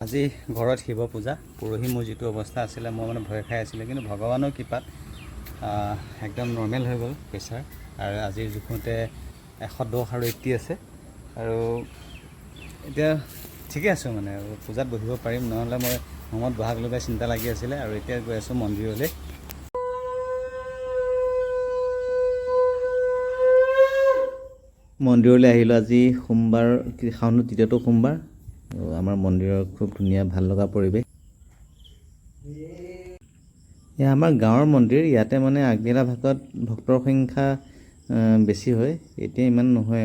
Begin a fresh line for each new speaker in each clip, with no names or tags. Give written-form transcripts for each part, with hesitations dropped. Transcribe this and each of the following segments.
আজি ঘৰত শিৱ পূজা পৰহি মোৰ যিটো অৱস্থা আছিলে মই মানে ভয় খাই আছিলোঁ, কিন্তু ভগৱানৰ কৃপাত একদম নৰ্মেল হৈ গ'ল প্ৰেছাৰ। আৰু আজিৰ জোখোতে 110 আৰু 80 আছে, আৰু এতিয়া ঠিকে আছোঁ মানে পূজাত বহিব পাৰিম, নহ'লে মই মনত বহাগ লগাই চিন্তা লাগি আছিলে। আৰু এতিয়া গৈ আছোঁ মন্দিৰলৈ। মন্দিৰলৈ আহিলোঁ। আজি সোমবাৰ, শাওনৰ 3টো সোমবাৰ। আমাৰ মন্দিৰৰ খুব ধুনীয়া ভাল লগা পৰিৱেশ। এয়া আমাৰ গাঁৱৰ মন্দিৰ। ইয়াতে মানে আগবেলা ভাগত ভক্তৰ সংখ্যা বেছি হয়, এতিয়া ইমান নহয়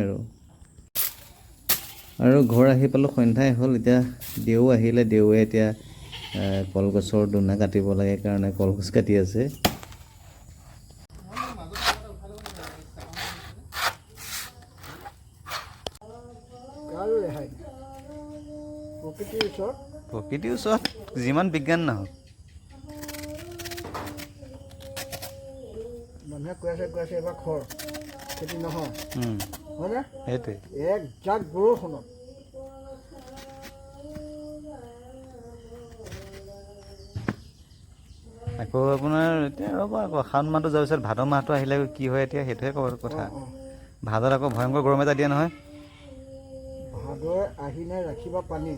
আৰু ঘৰ আহি পালোঁ সন্ধ্যাই হ'ল। এতিয়া দেও আহিলে, দেউৱে এতিয়া কলগছৰ দোনা কাটিব লাগে কাৰণে কলগছ কাটি আছে। প্ৰকৃতিৰ ওচৰত যিমান বিজ্ঞান নহওক,
মানুহে কৈ আছে এবাৰ খৰ খেতি নহয়, হয়নে?
সেইটোৱে
এক জাক বৰষুণত
আকৌ আপোনাৰ এতিয়া ৰ'ব, আকৌ শাওণ মাহটো যোৱাৰ পিছত ভাদ মাহটো আহিলে কি হয় এতিয়া সেইটোহে ক'ব কথা। ভাদত আকৌ ভয়ংকৰ গৰম এটা দিয়ে নহয়।
ভাদৰ আহিনে ৰাখিবা পানী,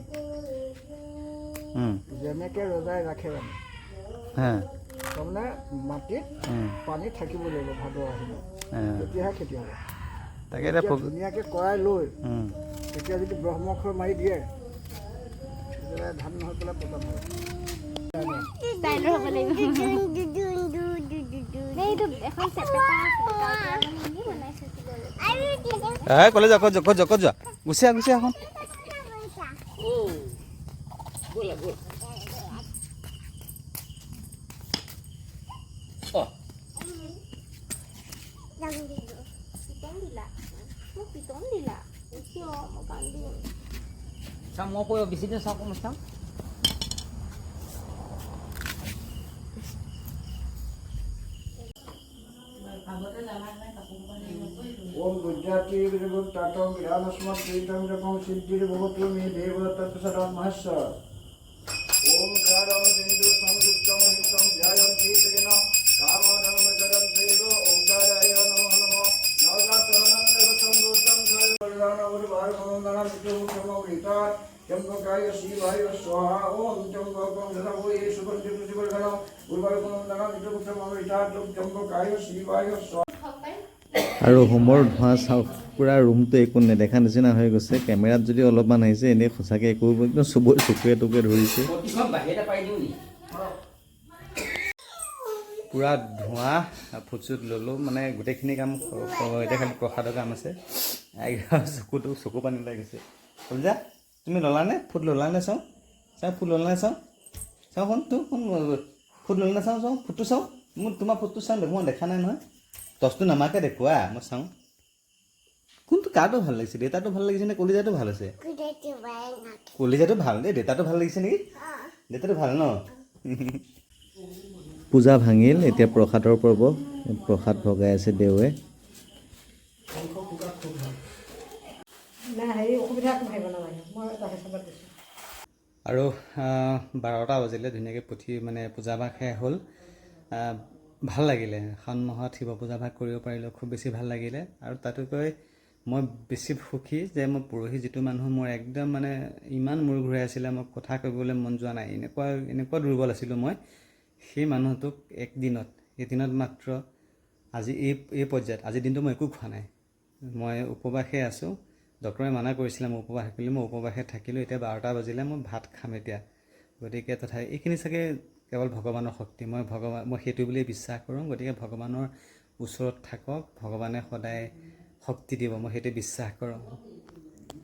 যেনেকৈ ৰজাই ৰাখে জানো। তাৰমানে মাটিত পানী থাকিব লাগিব ভাদৰ আহিনে, তেতিয়াহে খেতি হ'ব।
তাকে
এতিয়া ধুনীয়াকৈ কৰাই লৈ তেতিয়া যদি ব্ৰহ্মক্ষৰ মাৰি দিয়ে, তেতিয়াহ'লে ধান নহয় পেলাই পতান হ'ব।
কলেজ ক'ত যোৱা গুচিয়া এখন।
Mau koyo bisnis aku mesti.
ओम गुजराती विरगुण टाटो विरामस्मत् प्रीतम जपम सिद्धिर भवतु मे देव तत्सदाम महस्सर। ओम कारम बिंदु संयुक्तम हितम ध्यायन्ति जगन कामधर्म जगन देव ओंकाराय नमः नमः। नवजातनं देवसंगोतम जय बलिदान उर्वार मंगलम विष्णुमुखम अमृता चंपकाय शिवाय स्वाहा। ओम चंपकम जलमो ये सुगंधि पुष्पगणम उर्वार मंगलम विष्णुमुखम अमृता चंपकाय शिवाय स्वाहा।
আৰু হোমৰ ধোঁৱা চাওক, পূৰা ৰুমটো একো নেদেখা নিচিনা হৈ গৈছে। কেমেৰাত যদি অলপমান আহিছে, এনেই সঁচাকৈ একো একদম চকুৱে টকুৱে ধৰিছে। পূৰা ধোঁৱা ফুটচুট ল'লোঁ, মানে গোটেইখিনি কাম এতিয়া খালি প্ৰসাদৰ কাম আছে। চকু পানী ওলাই গৈছে। কলিজা তুমি ল'লানে? ফুট ল'লানে? চাওঁ ফুট ল'লানে? চাওঁ ফুট ল'লানে? চাওঁ ফুটটো চাওঁ। তোমাৰ ফুটটো চাওঁ, মই দেখা নাই নহয়। টচটো নামাকে দেখুওৱা, মই চাওঁ কোনটো কাৰটো ভাল লাগিছে। দেউতাটো ভাল লাগিছে নে কলিজাটো ভাল আছে? কলিজাটো ভাল দেই, দেউতাটো ভাল লাগিছে নেকি? দেউতাটো ভাল ন? পূজা ভাঙিল, এতিয়া প্ৰসাদৰ পৰ্ব। প্ৰসাদ ভগাই আছে দেউৱে। আৰু 12টা বাজিলে, ধুনীয়াকৈ পূজা ভাগ শেষ হ'ল। ভাল লাগিলে, শাওণ মাহত শিৱ পূজা ভাগ কৰিব পাৰিলোঁ, খুব বেছি ভাল লাগিলে। আৰু তাতোকৈ মই বেছি সুখী যে মই পৰহি যিটো মানুহ মোৰ একদম মানে ইমান মূৰ ঘূৰাই আছিলে, মোক কথা কৰিবলৈ মন যোৱা নাই, এনেকুৱা দুৰ্বল আছিলোঁ মই। সেই মানুহটোক এদিনত মাত্ৰ আজি এই পৰ্যায়ত, আজিৰ দিনটো মই একো খোৱা নাই, মই উপবাসে আছোঁ। ডক্টৰে মানা কৰিছিলে মই উপবাস থাকিলোঁ, মই উপবাসে থাকিলোঁ। এতিয়া 12টা বাজিলে, মই ভাত খাম এতিয়া। গতিকে এইখিনি চাগে কেৱল ভগৱানৰ শক্তি। মই সেইটো বুলিয়ে বিশ্বাস কৰোঁ। গতিকে ভগৱানৰ ওচৰত থাকক, ভগৱানে সদায় শক্তি দিব, মই সেইটো বিশ্বাস কৰোঁ।